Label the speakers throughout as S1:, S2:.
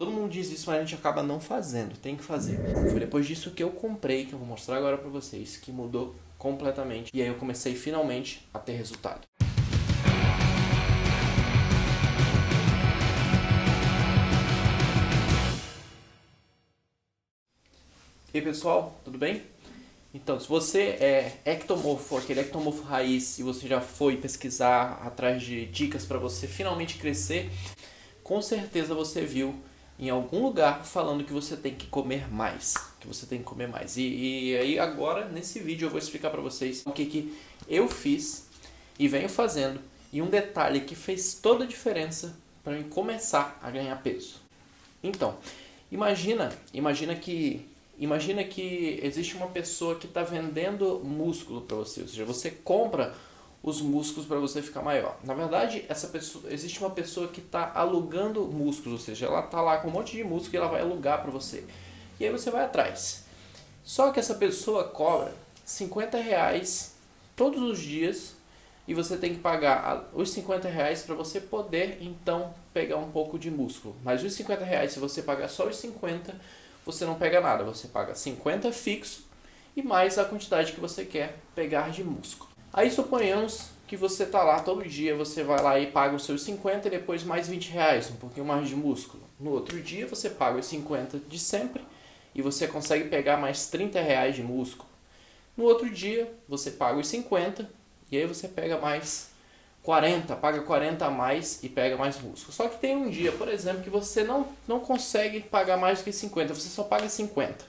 S1: Todo mundo diz isso, mas a gente acaba não fazendo. Tem que fazer. Foi depois disso que eu comprei, que eu vou mostrar agora pra vocês, que mudou completamente. E aí eu comecei finalmente a ter resultado. E aí, pessoal, tudo bem? Então, se você é ectomorfo, aquele ectomorfo raiz, e você já foi pesquisar atrás de dicas para você finalmente crescer, com certeza você viu em algum lugar falando que você tem que comer mais, que você tem que comer mais. E aí agora, nesse vídeo, eu vou explicar para vocês o que eu fiz e venho fazendo, e um detalhe que fez toda a diferença para mim começar a ganhar peso. Então, imagina que existe uma pessoa que está vendendo músculo para você, ou seja, você compra os músculos para você ficar maior. Na verdade, existe uma pessoa que está alugando músculos, ou seja, ela está lá com um monte de músculo e ela vai alugar para você. E aí você vai atrás. Só que essa pessoa cobra R$ 50 todos os dias e você tem que pagar os R$ 50 para você poder então pegar um pouco de músculo. Mas os R$ 50, se você pagar só os 50, você não pega nada. Você paga 50 fixo e mais a quantidade que você quer pegar de músculo. Aí suponhamos que você está lá todo dia, você vai lá e paga os seus 50 e depois mais R$ 20, um pouquinho mais de músculo. No outro dia você paga os 50 de sempre e você consegue pegar mais R$ 30 de músculo. No outro dia você paga os 50 e aí você pega mais 40, paga 40 a mais e pega mais músculo. Só que tem um dia, por exemplo, que você não consegue pagar mais do que 50, você só paga 50.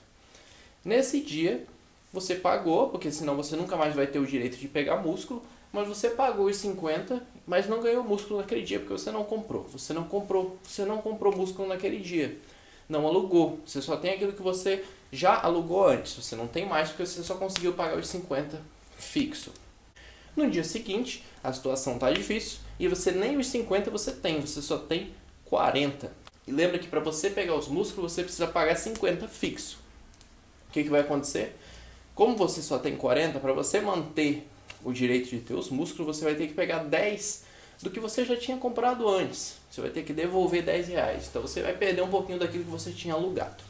S1: Nesse dia você pagou, porque senão você nunca mais vai ter o direito de pegar músculo, mas você pagou os 50, mas não ganhou músculo naquele dia, porque você não comprou. Você não comprou músculo naquele dia. Não alugou. Você só tem aquilo que você já alugou antes. Você não tem mais porque você só conseguiu pagar os 50 fixo. No dia seguinte, a situação está difícil e você nem os 50 você tem, você só tem 40. E lembra que para você pegar os músculos você precisa pagar 50 fixo. O que vai acontecer? Como você só tem 40, para você manter o direito de ter os músculos, você vai ter que pegar 10 do que você já tinha comprado antes. Você vai ter que devolver R$ 10. Então você vai perder um pouquinho daquilo que você tinha alugado.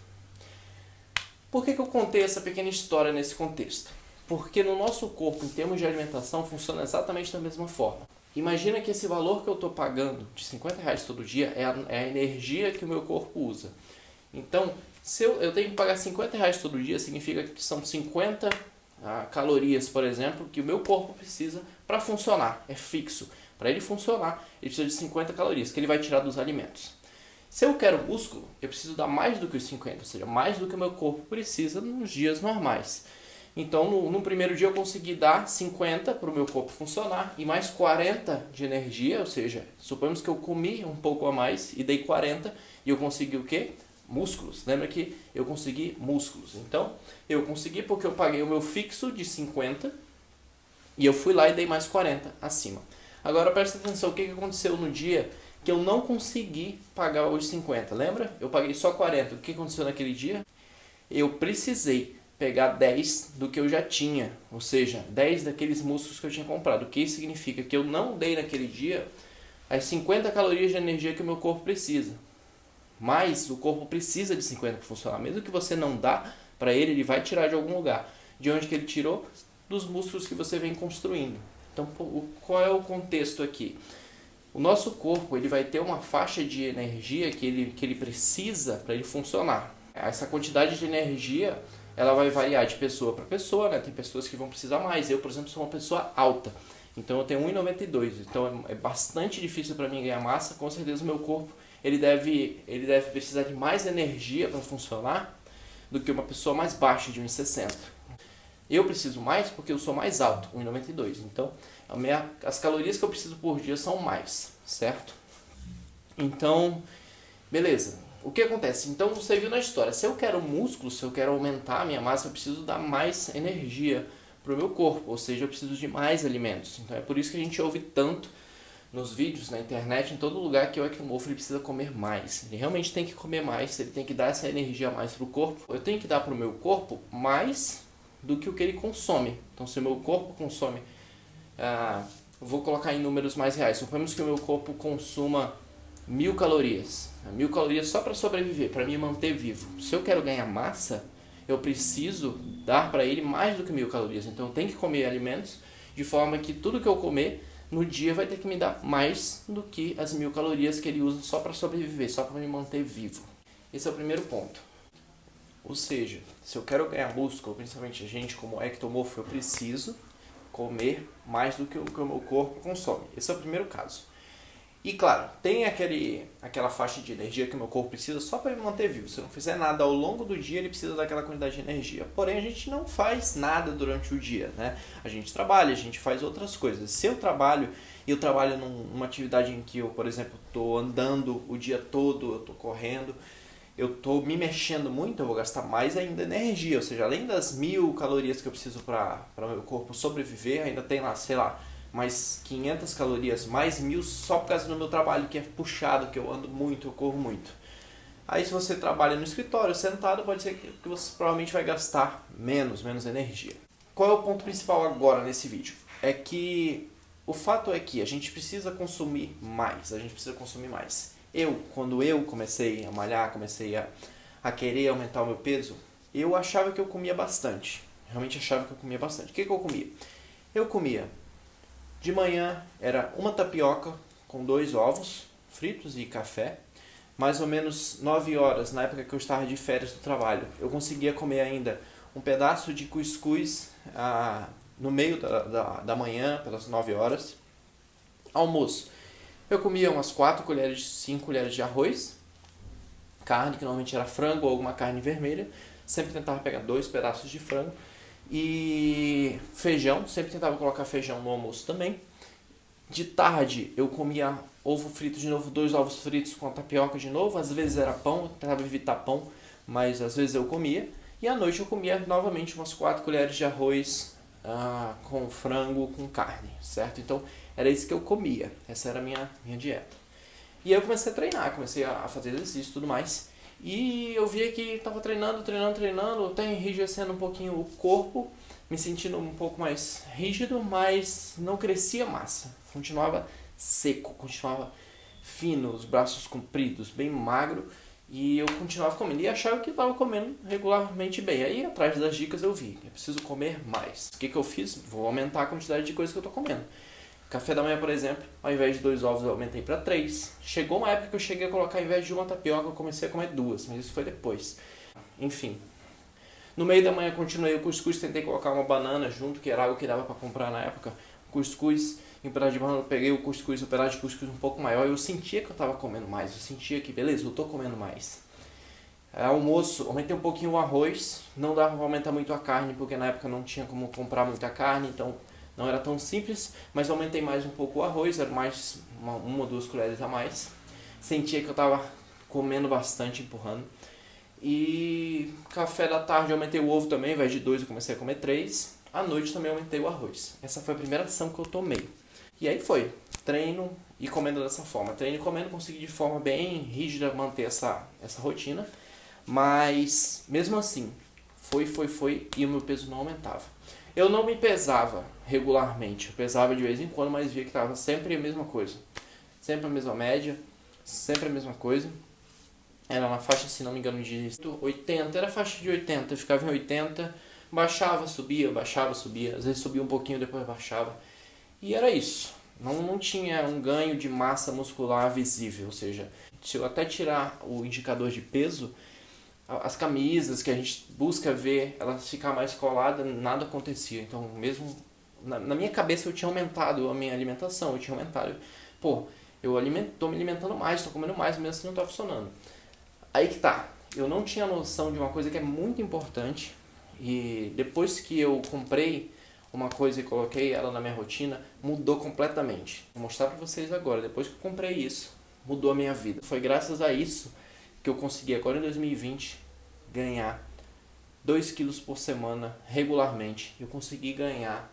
S1: Por que eu contei essa pequena história nesse contexto? Porque no nosso corpo, em termos de alimentação, funciona exatamente da mesma forma. Imagina que esse valor que eu estou pagando de R$ 50 todo dia é a energia que o meu corpo usa. Então, se eu tenho que pagar R$ 50 todo dia, significa que são 50 calorias, por exemplo, que o meu corpo precisa para funcionar. É fixo. Para ele funcionar, ele precisa de 50 calorias, que ele vai tirar dos alimentos. Se eu quero músculo, eu preciso dar mais do que os 50, ou seja, mais do que o meu corpo precisa nos dias normais. Então, no primeiro dia eu consegui dar 50 para o meu corpo funcionar e mais 40 de energia, ou seja, suponhamos que eu comi um pouco a mais e dei 40 e eu consegui o quê? Músculos. Lembra que eu consegui músculos. Então, eu consegui porque eu paguei o meu fixo de 50 e eu fui lá e dei mais 40 acima. Agora presta atenção, o que aconteceu no dia que eu não consegui pagar os 50? Lembra? Eu paguei só 40. O que aconteceu naquele dia? Eu precisei pegar 10 do que eu já tinha, ou seja, 10 daqueles músculos que eu tinha comprado. O que isso significa? Que eu não dei naquele dia as 50 calorias de energia que o meu corpo precisa. Mas o corpo precisa de 50 para funcionar. Mesmo que você não dá para ele, ele vai tirar de algum lugar. De onde que ele tirou? Dos músculos que você vem construindo. Então, qual é o contexto aqui? O nosso corpo ele vai ter uma faixa de energia que ele precisa para ele funcionar. Essa quantidade de energia ela vai variar de pessoa para pessoa, né? Tem pessoas que vão precisar mais. Eu, por exemplo, sou uma pessoa alta. Então eu tenho 1,92. Então é bastante difícil para mim ganhar massa. Com certeza o meu corpo ele deve precisar de mais energia para funcionar do que uma pessoa mais baixa de 1,60. Eu preciso mais porque eu sou mais alto, 1,92. Então as calorias que eu preciso por dia são mais, certo? Então, beleza. O que acontece? Então você viu na história, se eu quero músculo, se eu quero aumentar a minha massa, eu preciso dar mais energia para o meu corpo, ou seja, eu preciso de mais alimentos. Então é por isso que a gente ouve tanto nos vídeos, na internet, em todo lugar, que o ectomorfo ele precisa comer mais. Ele realmente tem que comer mais, ele tem que dar essa energia a mais para o corpo. Eu tenho que dar para o meu corpo mais do que o que ele consome. Então se o meu corpo consome, vou colocar em números mais reais, suponhamos que o meu corpo consuma 1000 calorias. 1000 calorias só para sobreviver, para me manter vivo. Se eu quero ganhar massa, eu preciso dar para ele mais do que 1000 calorias. Então eu tenho que comer alimentos de forma que tudo que eu comer no dia vai ter que me dar mais do que as 1000 calorias que ele usa só para sobreviver, só para me manter vivo. Esse é o primeiro ponto. Ou seja, se eu quero ganhar músculo, principalmente a gente como ectomorfo, eu preciso comer mais do que o meu corpo consome. Esse é o primeiro caso. E claro, tem aquela faixa de energia que o meu corpo precisa só para me manter vivo. Se eu não fizer nada ao longo do dia, ele precisa daquela quantidade de energia. Porém, a gente não faz nada durante o dia, né? A gente trabalha, a gente faz outras coisas. Se eu trabalho numa atividade em que eu, por exemplo, estou andando o dia todo, eu estou correndo, eu estou me mexendo muito, eu vou gastar mais ainda energia. Ou seja, além das 1000 calorias que eu preciso para o meu corpo sobreviver, ainda tem lá, sei lá, mais 500 calorias, mais 1000 só por causa do meu trabalho, que é puxado, que eu ando muito, eu corro muito. Aí se você trabalha no escritório, sentado, pode ser que você provavelmente vai gastar menos energia. Qual é o ponto principal agora nesse vídeo? É que o fato é que a gente precisa consumir mais, quando eu comecei a malhar, comecei a querer aumentar o meu peso, eu achava que eu comia bastante. Realmente achava que eu comia bastante. O que eu comia? Eu comia de manhã, era uma tapioca com 2 ovos fritos e café. Mais ou menos 9 horas, na época que eu estava de férias do trabalho, eu conseguia comer ainda um pedaço de cuscuz no meio da manhã, pelas 9 horas. Almoço. Eu comia umas 5 colheres de arroz, carne, que normalmente era frango ou alguma carne vermelha. Sempre tentava pegar 2 pedaços de frango. E feijão, sempre tentava colocar feijão no almoço também. De tarde eu comia ovo frito de novo, 2 ovos fritos com a tapioca de novo. Às vezes era pão, eu tentava evitar pão, mas às vezes eu comia. E à noite eu comia novamente umas 4 colheres de arroz com frango, com carne, certo? Então era isso que eu comia, essa era a minha dieta. E aí eu comecei a treinar, comecei a fazer exercício e tudo mais. E eu via que estava treinando, até enrijecendo um pouquinho o corpo, me sentindo um pouco mais rígido, mas não crescia massa. Continuava seco, continuava fino, os braços compridos, bem magro, e eu continuava comendo. E achava que estava comendo regularmente bem. Aí, atrás das dicas, eu vi, eu preciso comer mais. O que eu fiz? Vou aumentar a quantidade de coisas que eu estou comendo. Café da manhã, por exemplo, ao invés de 2 ovos eu aumentei para 3. Chegou uma época que eu cheguei a colocar, ao invés de uma tapioca, eu comecei a comer 2, mas isso foi depois. Enfim. No meio da manhã continuei o cuscuz, tentei colocar uma banana junto, que era algo que dava para comprar na época. Cuscuz, em um pedaço de banana, eu peguei o pedaço de cuscuz um pouco maior, e eu sentia que eu estava comendo mais, eu sentia que, beleza, eu estou comendo mais. Almoço, aumentei um pouquinho o arroz, não dava para aumentar muito a carne, porque na época não tinha como comprar muita carne, então não era tão simples, mas aumentei mais um pouco o arroz, era mais uma ou 2 colheres a mais. Sentia que eu estava comendo bastante, empurrando. E café da tarde eu aumentei o ovo também, ao invés de 2 eu comecei a comer 3. À noite também aumentei o arroz. Essa foi a primeira ação que eu tomei. E aí foi, treino e comendo dessa forma. Treino e comendo, consegui de forma bem rígida manter essa rotina. Mas mesmo assim, foi e o meu peso não aumentava. Eu não me pesava regularmente, eu pesava de vez em quando, mas via que estava sempre a mesma coisa. Sempre a mesma média, sempre a mesma coisa. Era na faixa, se não me engano, de 80, era faixa de 80, eu ficava em 80, baixava, subia, às vezes subia um pouquinho, depois baixava. E era isso, não tinha um ganho de massa muscular visível, ou seja, se eu até tirar o indicador de peso, as camisas que a gente busca ver, elas ficar mais coladas, nada acontecia. Então, mesmo na minha cabeça eu tinha aumentado a minha alimentação, eu tinha aumentado, tô me alimentando mais, tô comendo mais, mesmo assim não tá funcionando. Aí que tá, eu não tinha noção de uma coisa que é muito importante, e depois que eu comprei uma coisa e coloquei ela na minha rotina, mudou completamente. Vou mostrar pra vocês agora, depois que eu comprei isso, mudou a minha vida. Foi graças a isso que eu consegui agora em 2020 ganhar 2 quilos por semana regularmente. Eu consegui ganhar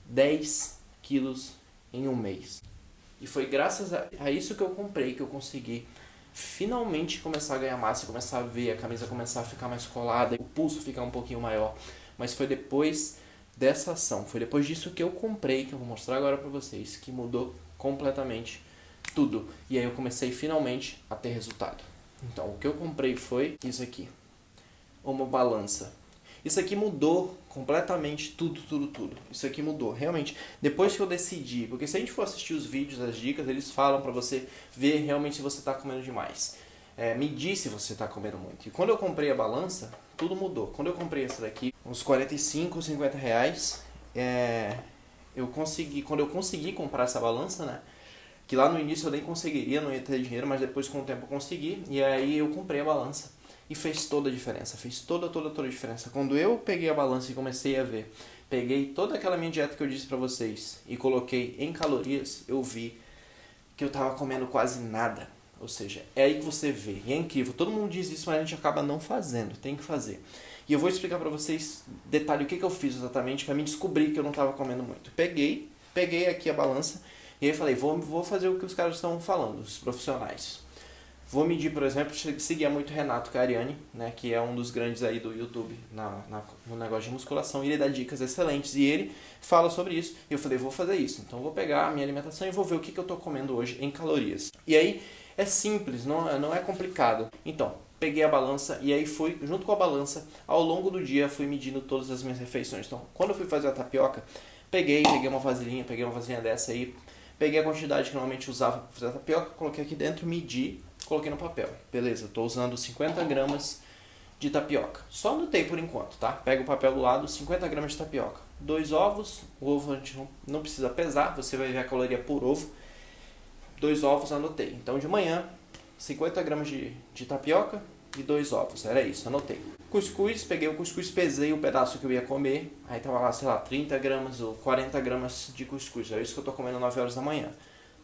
S1: 10 quilos em um mês. E foi graças a isso que eu comprei que eu consegui finalmente começar a ganhar massa, começar a ver a camisa começar a ficar mais colada, o pulso ficar um pouquinho maior. Mas foi depois dessa ação, foi depois disso que eu comprei, que eu vou mostrar agora pra vocês, que mudou completamente tudo. E aí eu comecei finalmente a ter resultado. Então, o que eu comprei foi isso aqui, uma balança. Isso aqui mudou completamente tudo. Isso aqui mudou, realmente. Depois que eu decidi, porque se a gente for assistir os vídeos, as dicas, eles falam pra você ver realmente se você tá comendo demais. Medir se você tá comendo muito. E quando eu comprei a balança, tudo mudou. Quando eu comprei essa daqui, uns 45, 50 reais, quando eu consegui comprar essa balança, né? Que lá no início eu nem conseguiria, não ia ter dinheiro, mas depois com o tempo eu consegui. E aí eu comprei a balança. E fez toda a diferença, fez toda a diferença. Quando eu peguei a balança e comecei a ver, peguei toda aquela minha dieta que eu disse pra vocês e coloquei em calorias, eu vi que eu tava comendo quase nada. Ou seja, é aí que você vê. E é incrível, todo mundo diz isso, mas a gente acaba não fazendo, tem que fazer. E eu vou explicar pra vocês, detalhe, o que eu fiz exatamente pra me descobrir que eu não tava comendo muito. Peguei aqui a balança e aí falei, vou fazer o que os caras estão falando, os profissionais. Vou medir, por exemplo, seguia muito Renato Cariani, né, que é um dos grandes aí do YouTube no negócio de musculação, e ele dá dicas excelentes, e ele fala sobre isso, e eu falei, vou fazer isso, então vou pegar a minha alimentação e vou ver o que eu estou comendo hoje em calorias. E aí, é simples, não é complicado. Então, peguei a balança, e aí fui, junto com a balança, ao longo do dia, fui medindo todas as minhas refeições. Então, quando eu fui fazer a tapioca, peguei uma vasilhinha dessa aí, peguei a quantidade que normalmente usava para fazer a tapioca, coloquei aqui dentro, medi, coloquei no papel. Beleza, estou usando 50 gramas de tapioca. Só anotei por enquanto, tá? Pega o papel do lado, 50 gramas de tapioca. 2 ovos, o ovo a gente não precisa pesar, você vai ver a caloria por ovo. 2 ovos, anotei. Então de manhã, 50 gramas de tapioca e 2 ovos. Era isso, anotei. Cuscuz, peguei o cuscuz, pesei o pedaço que eu ia comer. Aí tava lá, sei lá, 30 gramas ou 40 gramas de cuscuz. É isso que eu tô comendo 9 horas da manhã.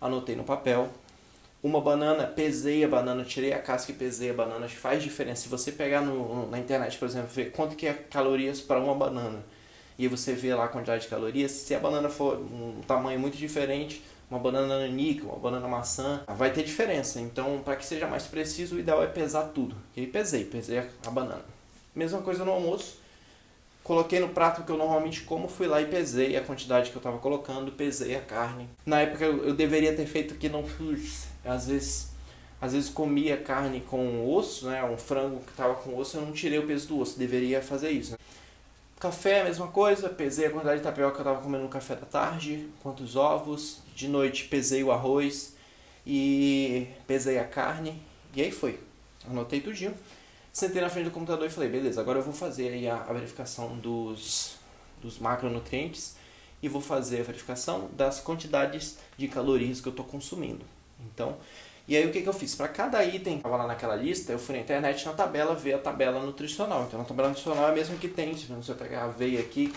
S1: Anotei no papel. Uma banana, pesei a banana, tirei a casca e pesei a banana. Faz diferença. Se você pegar na internet, por exemplo, ver quanto que é calorias para uma banana. E aí você vê lá a quantidade de calorias. Se a banana for um tamanho muito diferente, uma banana nanica, uma banana maçã, vai ter diferença. Então, para que seja mais preciso, o ideal é pesar tudo. E aí pesei a banana. Mesma coisa no almoço. Coloquei no prato que eu normalmente como, fui lá e pesei a quantidade que eu estava colocando, pesei a carne. Na época eu deveria ter feito que não fiz. Às vezes comia carne com osso, né? Um frango que estava com osso, eu não tirei o peso do osso. Deveria fazer isso, né? Café, a mesma coisa, pesei a quantidade de tapioca que eu estava comendo no café da tarde, quantos ovos. De noite pesei o arroz e pesei a carne. E aí foi. Anotei tudinho. Sentei na frente do computador e falei, beleza, agora eu vou fazer aí a verificação dos macronutrientes e vou fazer a verificação das quantidades de calorias que eu estou consumindo. Então, e aí o que eu fiz? Para cada item que estava lá naquela lista, eu fui na internet, na tabela, ver a tabela nutricional. Então, a tabela nutricional é a mesma que tem, se você pegar a aveia aqui,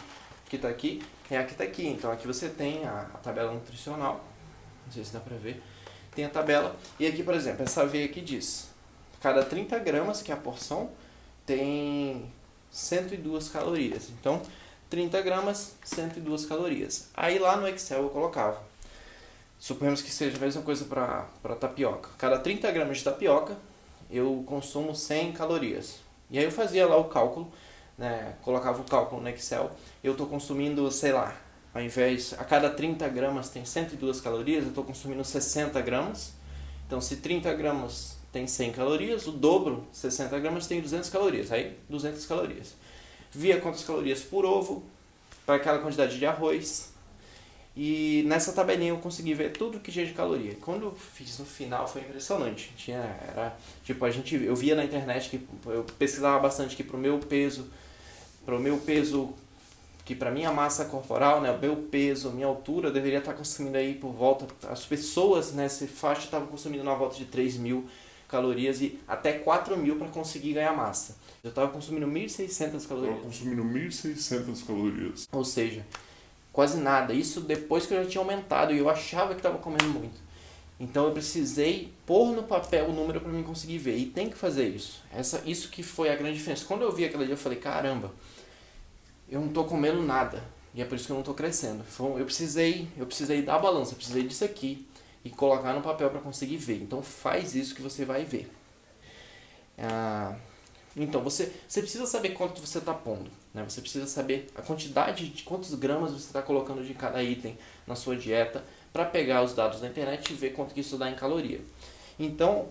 S1: que está aqui, é a que está aqui. Então, aqui você tem a tabela nutricional, não sei se dá para ver, tem a tabela. E aqui, por exemplo, essa aveia aqui diz... Cada 30 gramas, que é a porção, tem 102 calorias. Então, 30 gramas, 102 calorias. Aí lá no Excel eu colocava. Suponhamos que seja a mesma coisa para tapioca. Cada 30 gramas de tapioca, eu consumo 100 calorias. E aí eu fazia lá o cálculo, né? Colocava o cálculo no Excel. Eu estou consumindo, sei lá, a cada 30 gramas tem 102 calorias, eu estou consumindo 60 gramas. Então, se 30 gramas... tem 100 calorias, o dobro, 60 gramas, tem 200 calorias. Aí, 200 calorias. Via quantas calorias por ovo, para aquela quantidade de arroz. E nessa tabelinha eu consegui ver tudo que tinha de caloria. Quando eu fiz no final, foi impressionante. Eu via na internet, que eu pesquisava bastante que pro meu peso, que para minha massa corporal, né, o meu peso, minha altura, eu deveria estar consumindo aí por volta, as pessoas nessa faixa estavam consumindo na volta de 3.000 calorias e até 4.000 para conseguir ganhar massa. Eu estava consumindo 1.600 calorias. Ou seja, quase nada. Isso depois que eu já tinha aumentado e eu achava que estava comendo muito. Então eu precisei pôr no papel o número para mim conseguir ver. E tem que fazer isso. Isso que foi a grande diferença. Quando eu vi aquele dia eu falei, caramba, eu não estou comendo nada. E é por isso que eu não estou crescendo. Eu precisei da balança, eu precisei disso aqui. E colocar no papel para conseguir ver. Então faz isso que você vai ver. Então você precisa saber quanto você está pondo, né? Você precisa saber a quantidade de quantos gramas você está colocando de cada item na sua dieta para pegar os dados da internet e ver quanto que isso dá em caloria. Então,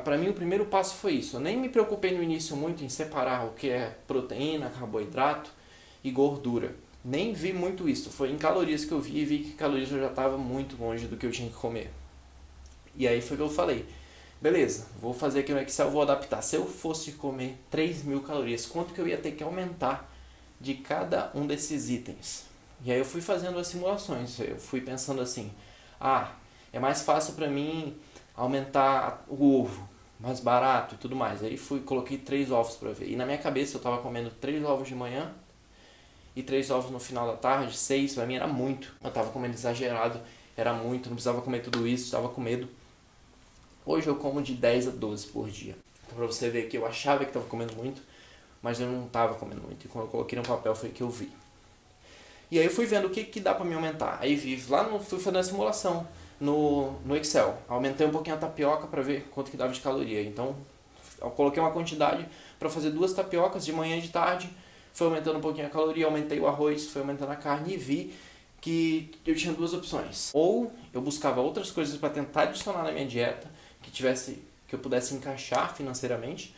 S1: para mim o primeiro passo foi isso. Eu nem me preocupei no início muito em separar o que é proteína, carboidrato e gordura. Nem vi muito isso. Foi em calorias que eu vi e vi que calorias eu já estava muito longe do que eu tinha que comer. E aí foi o que eu falei. Beleza, vou fazer aqui no Excel, vou adaptar. Se eu fosse comer 3.000 calorias, quanto que eu ia ter que aumentar de cada um desses itens? E aí eu fui fazendo as simulações. Eu fui pensando assim, é mais fácil para mim aumentar o ovo, mais barato e tudo mais. Aí coloquei 3 ovos para ver. E na minha cabeça eu estava comendo 3 ovos de manhã e 3 ovos no final da tarde, 6, para mim era muito. Eu estava comendo exagerado, era muito, não precisava comer tudo isso, estava com medo. Hoje eu como de 10 a 12 por dia. Então pra você ver que eu achava que estava comendo muito, mas eu não estava comendo muito. E quando eu coloquei no papel foi que eu vi. E aí eu fui vendo o que dá para me aumentar. Aí fui fazendo a simulação no Excel. Aumentei um pouquinho a tapioca para ver quanto que dava de caloria. Então eu coloquei uma quantidade para fazer 2 tapiocas de manhã e de tarde. Foi aumentando um pouquinho a caloria, aumentei o arroz, foi aumentando a carne e vi que eu tinha 2 opções. Ou eu buscava outras coisas para tentar adicionar na minha dieta que eu pudesse encaixar financeiramente,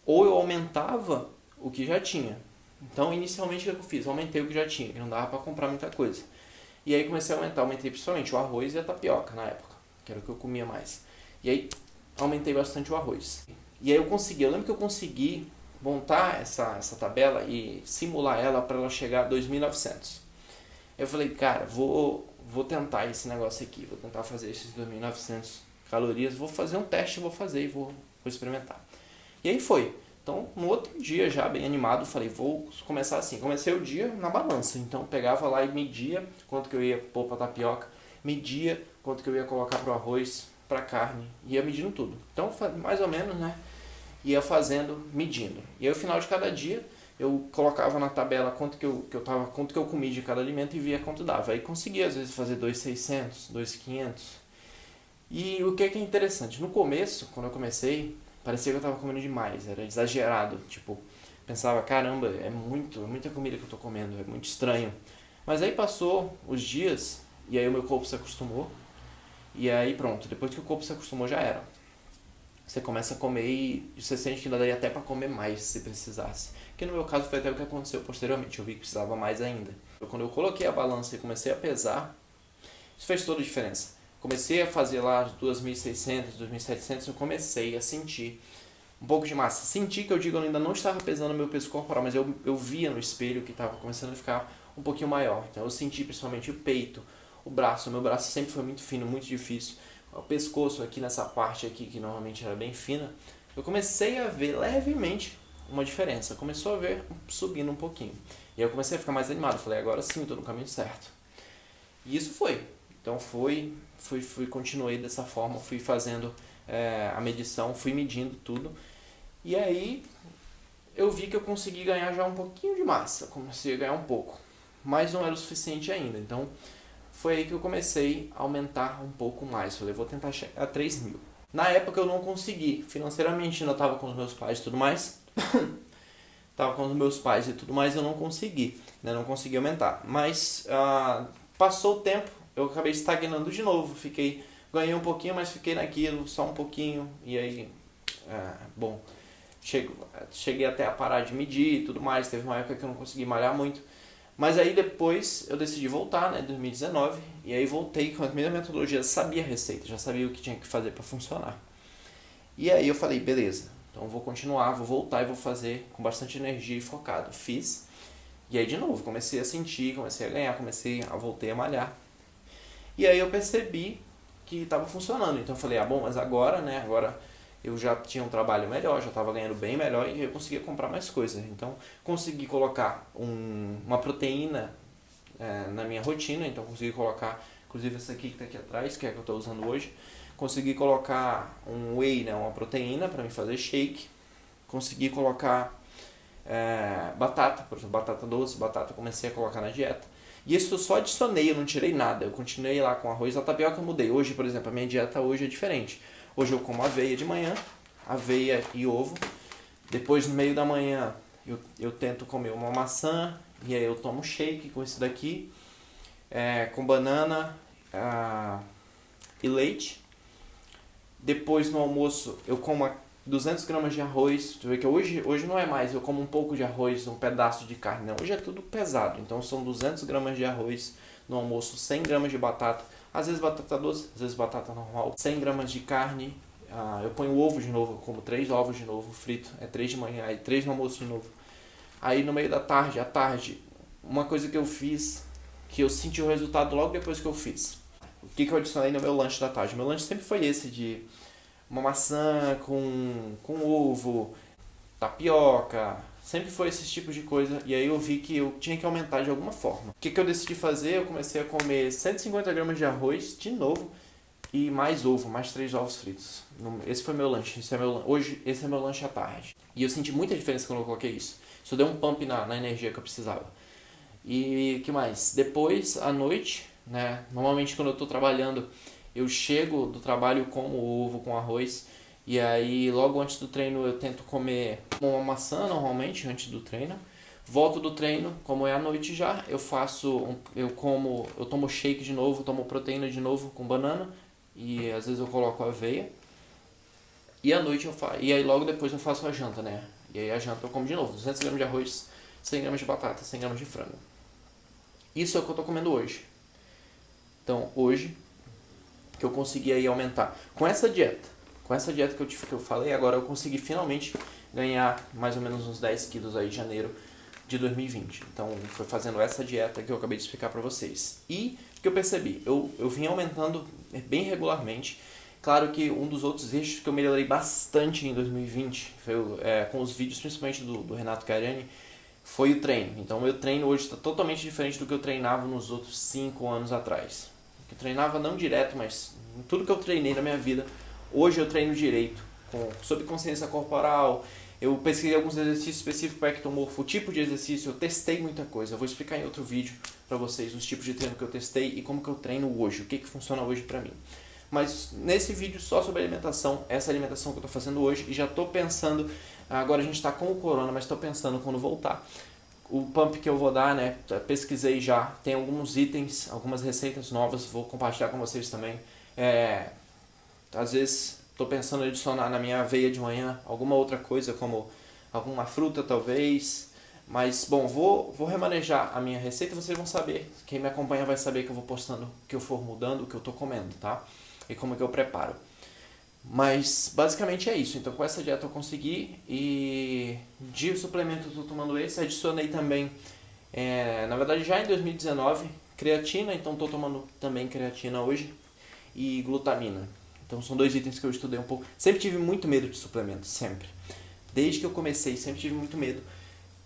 S1: ou eu aumentava o que já tinha. Então, inicialmente, o que eu fiz? Eu aumentei o que já tinha, que não dava para comprar muita coisa. E aí comecei a aumentar, aumentei principalmente o arroz e a tapioca na época, que era o que eu comia mais. E aí aumentei bastante o arroz. E aí eu lembro que eu consegui montar essa tabela e simular ela para ela chegar a 2.900. Eu falei, cara, vou tentar esse negócio aqui, vou tentar fazer esses 2.900 calorias, vou fazer um teste, vou experimentar. E aí foi. Então, no outro dia, já bem animado, falei, vou começar assim. Comecei o dia na balança. Então, pegava lá e media quanto que eu ia pôr para tapioca, media quanto que eu ia colocar para o arroz, para carne, ia medindo tudo. Então, mais ou menos, né? Ia fazendo, medindo. E aí, no final de cada dia, eu colocava na tabela quanto que eu comi de cada alimento e via quanto dava. Aí conseguia, às vezes, fazer 2.600, 2.500. E o que é interessante, no começo, quando eu comecei, parecia que eu estava comendo demais, era exagerado, tipo, pensava, caramba, é muita comida que eu tô comendo, é muito estranho. Mas aí passou os dias, e aí o meu corpo se acostumou, e aí pronto, depois que o corpo se acostumou já era. Você começa a comer e você sente que ainda daria até para comer mais se precisasse. Que no meu caso foi até o que aconteceu posteriormente, eu vi que precisava mais ainda. Quando eu coloquei a balança e comecei a pesar, isso fez toda a diferença. Comecei a fazer lá as 2.600, 2.700, eu comecei a sentir um pouco de massa. Senti que eu digo, eu ainda não estava pesando meu peso corporal, mas eu via no espelho que estava começando a ficar um pouquinho maior. Então eu senti principalmente o peito, o braço. O meu braço sempre foi muito fino, muito difícil. O pescoço aqui nessa parte aqui, que normalmente era bem fina, eu comecei a ver levemente uma diferença. Começou a ver subindo um pouquinho. E aí eu comecei a ficar mais animado. Falei, agora sim, estou no caminho certo. E isso foi. Então continuei dessa forma, fui fazendo a medição, fui medindo tudo. E aí eu vi que eu consegui ganhar já um pouquinho de massa, comecei a ganhar um pouco. Mas não era o suficiente ainda, então foi aí que eu comecei a aumentar um pouco mais. Falei, vou tentar chegar a 3.000. Na época eu não consegui, financeiramente ainda estava com os meus pais e tudo mais. Estava com os meus pais e tudo mais, eu não consegui, né? Não consegui aumentar. Mas passou o tempo, eu acabei estagnando de novo, ganhei um pouquinho, mas fiquei naquilo, só um pouquinho, e aí, cheguei até a parar de medir e tudo mais, teve uma época que eu não consegui malhar muito, mas aí depois eu decidi voltar, né, em 2019, e aí voltei com a mesma metodologia, sabia a receita, já sabia o que tinha que fazer para funcionar. E aí eu falei, beleza, então eu vou continuar, vou voltar e vou fazer com bastante energia e focado. Fiz, e aí de novo, comecei a sentir, comecei a ganhar, voltei a malhar. E aí eu percebi que estava funcionando. Então eu falei, bom, mas agora, né? Agora eu já tinha um trabalho melhor, já estava ganhando bem melhor e eu conseguia comprar mais coisas. Então consegui colocar uma proteína na minha rotina. Então consegui colocar, inclusive essa aqui que está aqui atrás, que é a que eu estou usando hoje. Consegui colocar um whey, né, uma proteína para me fazer shake. Consegui colocar batata, por exemplo, batata doce, batata comecei a colocar na dieta. E isso eu só adicionei, eu não tirei nada. Eu continuei lá com arroz. A tapioca eu mudei. Hoje, por exemplo, a minha dieta hoje é diferente. Hoje eu como aveia de manhã, aveia e ovo. Depois, no meio da manhã, eu tento comer uma maçã. E aí eu tomo shake com isso daqui, com banana e leite. Depois no almoço eu como 200 gramas de arroz. Deixa eu ver que hoje não é mais, eu como um pouco de arroz, um pedaço de carne. Não, hoje é tudo pesado, então são 200 gramas de arroz no almoço, 100 gramas de batata, às vezes batata doce, às vezes batata normal, 100 gramas de carne. Eu ponho ovo de novo, eu como 3 ovos de novo, frito, 3 de manhã, aí 3 no almoço de novo. Aí no meio da tarde, à tarde, uma coisa que eu fiz, que eu senti o resultado logo depois que eu fiz. O que eu adicionei no meu lanche da tarde? Meu lanche sempre foi esse de uma maçã com ovo, tapioca, sempre foi esse tipo de coisa. E aí eu vi que eu tinha que aumentar de alguma forma. O que eu decidi fazer? Eu comecei a comer 150 gramas de arroz de novo e mais ovo, mais 3 ovos fritos. Esse foi meu lanche, hoje esse é meu lanche à tarde. E eu senti muita diferença quando eu coloquei isso. Isso deu um pump na energia que eu precisava. E que mais? Depois, à noite, né? Normalmente quando eu estou trabalhando, eu chego do trabalho, como ovo com arroz. E aí logo antes do treino eu tento comer uma maçã normalmente antes do treino. Volto do treino, como é à noite já, eu tomo shake de novo, tomo proteína de novo com banana e às vezes eu coloco aveia. E à noite e aí logo depois eu faço a janta, né? E aí a janta eu como de novo, 200 gramas de arroz, 100 gramas de batata, 100 gramas de frango. Isso é o que eu tô comendo hoje. Então, hoje, que eu consegui aí aumentar. Com essa dieta que eu falei, agora eu consegui finalmente ganhar mais ou menos uns 10 quilos aí em janeiro de 2020. Então, foi fazendo essa dieta que eu acabei de explicar pra vocês. E o que eu percebi? Eu vim aumentando bem regularmente. Claro que um dos outros eixos que eu melhorei bastante em 2020, foi com os vídeos, principalmente do Renato Cariani, foi o treino. Então, meu treino hoje está totalmente diferente do que eu treinava nos outros 5 anos atrás. Eu treinava não direto, mas em tudo que eu treinei na minha vida, hoje eu treino direito, sob consciência corporal. Eu pesquisei alguns exercícios específicos para ectomorfo, o tipo de exercício, eu testei muita coisa. Eu vou explicar em outro vídeo para vocês os tipos de treino que eu testei e como que eu treino hoje, o que funciona hoje para mim. Mas nesse vídeo só sobre alimentação, essa alimentação que eu estou fazendo hoje, e já estou pensando, agora a gente está com o corona, mas estou pensando quando voltar, o pump que eu vou dar, né? Pesquisei já, tem alguns itens, algumas receitas novas, vou compartilhar com vocês também. Às vezes estou pensando em adicionar na minha aveia de manhã alguma outra coisa, como alguma fruta talvez. Mas, bom, vou remanejar a minha receita, vocês vão saber, quem me acompanha vai saber que eu vou postando o que eu for mudando, o que eu estou comendo, tá? E como que eu preparo. Mas basicamente é isso. Então com essa dieta eu consegui, e de suplemento eu estou tomando esse. Adicionei também, na verdade já em 2019, creatina. Então estou tomando também creatina hoje, e glutamina. Então são 2 itens que eu estudei um pouco. Sempre tive muito medo de suplemento, sempre. Desde que eu comecei, sempre tive muito medo.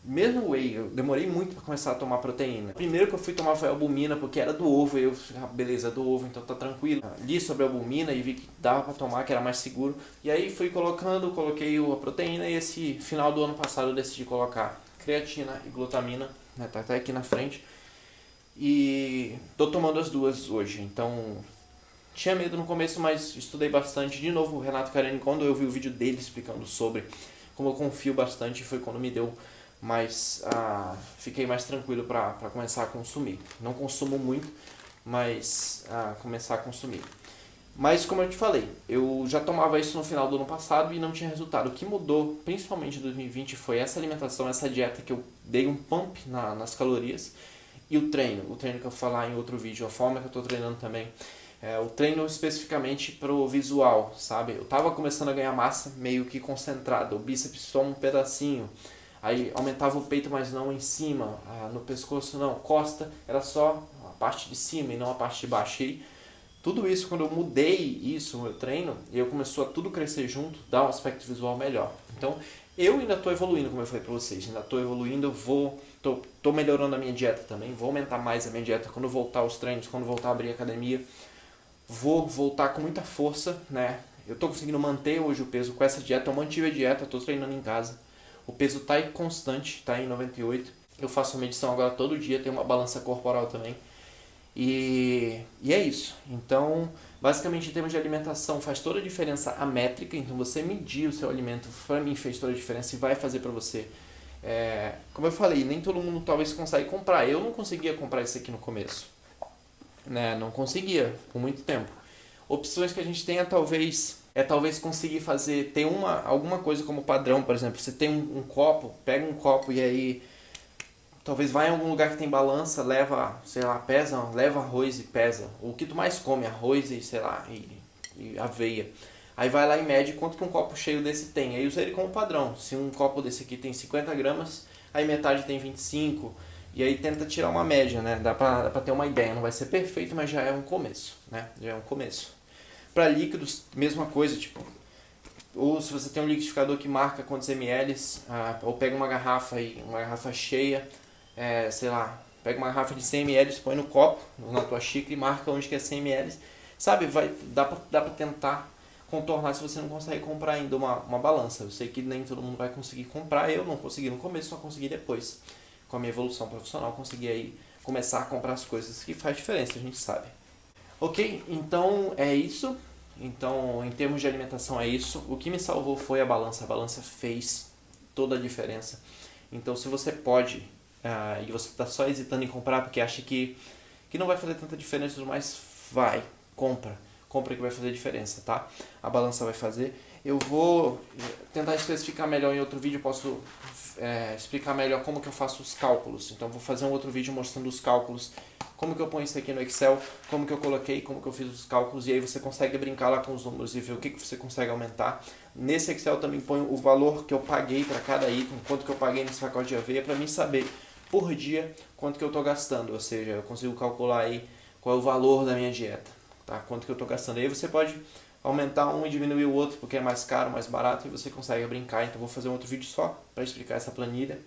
S1: Mesmo whey, eu demorei muito para começar a tomar proteína. Primeiro que eu fui tomar foi albumina, porque era do ovo, e eu falei, beleza, do ovo, então tá tranquilo. Li sobre a albumina e vi que dava para tomar, que era mais seguro. E aí fui coloquei a proteína, e esse final do ano passado eu decidi colocar creatina e glutamina, né, tá até aqui na frente. E tô tomando as duas hoje, então tinha medo no começo, mas estudei bastante. De novo, o Renato Cariani, quando eu vi o vídeo dele explicando sobre, como eu confio bastante, foi quando me deu mais, fiquei mais tranquilo para começar a consumir. Não consumo muito, mas começar a consumir. Mas como eu te falei, eu já tomava isso no final do ano passado e não tinha resultado. O que mudou, principalmente em 2020, foi essa alimentação, essa dieta que eu dei um pump nas calorias, e o treino que eu vou falar em outro vídeo, a forma que eu estou treinando também. O treino especificamente pro visual, sabe? Eu tava começando a ganhar massa meio que concentrada, o bíceps só um pedacinho. Aí aumentava o peito, mas não em cima, no pescoço não, costa era só a parte de cima e não a parte de baixo. E tudo isso, quando eu mudei isso no meu treino, e eu começou a tudo crescer junto, dá um aspecto visual melhor. Então, eu ainda estou evoluindo, como eu falei para vocês, ainda estou evoluindo, tô melhorando a minha dieta também, vou aumentar mais a minha dieta quando voltar aos treinos, quando voltar a abrir a academia. Vou voltar com muita força, né? Eu estou conseguindo manter hoje o peso com essa dieta, eu mantive a dieta, estou treinando em casa. O peso está aí constante, está em 98. Eu faço medição agora todo dia, tenho uma balança corporal também. E é isso. Então, basicamente em termos de alimentação, faz toda a diferença a métrica. Então você medir o seu alimento, para mim fez toda a diferença e vai fazer para você. Como eu falei, nem todo mundo talvez consiga comprar. Eu não conseguia comprar isso aqui no começo. né? Não conseguia por muito tempo. Opções que a gente tem é talvez conseguir ter alguma coisa como padrão. Por exemplo, você tem um copo, pega um copo e aí talvez vá em algum lugar que tem balança, leva, sei lá, leva arroz e pesa. O que tu mais come, arroz e, sei lá, e aveia. Aí vai lá e mede quanto que um copo cheio desse tem. Aí usa ele como padrão. Se um copo desse aqui tem 50 gramas, aí metade tem 25. E aí tenta tirar uma média, né? Dá pra ter uma ideia. Não vai ser perfeito, mas já é um começo, né? Já é um começo. Para líquidos, mesma coisa, tipo, ou se você tem um liquidificador que marca quantos ml, ou pega uma garrafa cheia, sei lá, pega uma garrafa de 100 ml, põe no copo, na tua xícara e marca onde que é 100 ml. Sabe, dá pra tentar contornar se você não consegue comprar ainda uma balança. Eu sei que nem todo mundo vai conseguir comprar, eu não consegui no começo, só consegui depois. Com a minha evolução profissional, consegui aí começar a comprar as coisas que faz diferença, a gente sabe. Ok, então é isso. Então, em termos de alimentação é isso. O que me salvou foi a balança. A balança fez toda a diferença. Então, se você pode e você está só hesitando em comprar porque acha que não vai fazer tanta diferença, mas vai, compra. Compra que vai fazer diferença, tá? A balança vai fazer. Eu vou tentar especificar melhor em outro vídeo. Eu posso explicar melhor como que eu faço os cálculos. Então, eu vou fazer um outro vídeo mostrando os cálculos, como que eu ponho isso aqui no Excel, como que eu coloquei, como que eu fiz os cálculos, e aí você consegue brincar lá com os números e ver o que você consegue aumentar. Nesse Excel também ponho o valor que eu paguei para cada item, quanto que eu paguei nesse pacote de aveia, para mim saber por dia quanto que eu estou gastando, ou seja, eu consigo calcular aí qual é o valor da minha dieta, tá? Quanto que eu estou gastando. Aí você pode aumentar um e diminuir o outro, porque é mais caro, mais barato, e você consegue brincar. Então vou fazer um outro vídeo só para explicar essa planilha.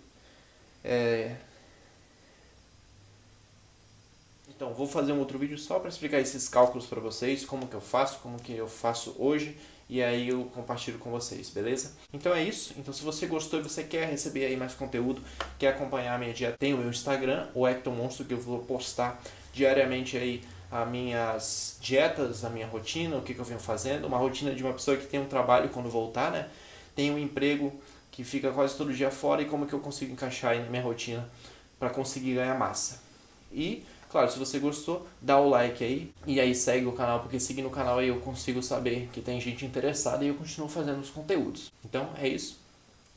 S1: Então, vou fazer um outro vídeo só para explicar esses cálculos para vocês, como que eu faço hoje, e aí eu compartilho com vocês, beleza? Então é isso. Então, se você gostou e você quer receber aí mais conteúdo, quer acompanhar a minha dieta, tem o meu Instagram, o Hector Monstro, que eu vou postar diariamente aí as minhas dietas, a minha rotina, o que eu venho fazendo, uma rotina de uma pessoa que tem um trabalho quando voltar, né? Tem um emprego que fica quase todo dia fora e como que eu consigo encaixar aí na minha rotina para conseguir ganhar massa. E claro, se você gostou, dá o like aí e aí segue o canal, porque seguindo o canal aí eu consigo saber que tem gente interessada e eu continuo fazendo os conteúdos. Então é isso,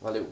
S1: valeu!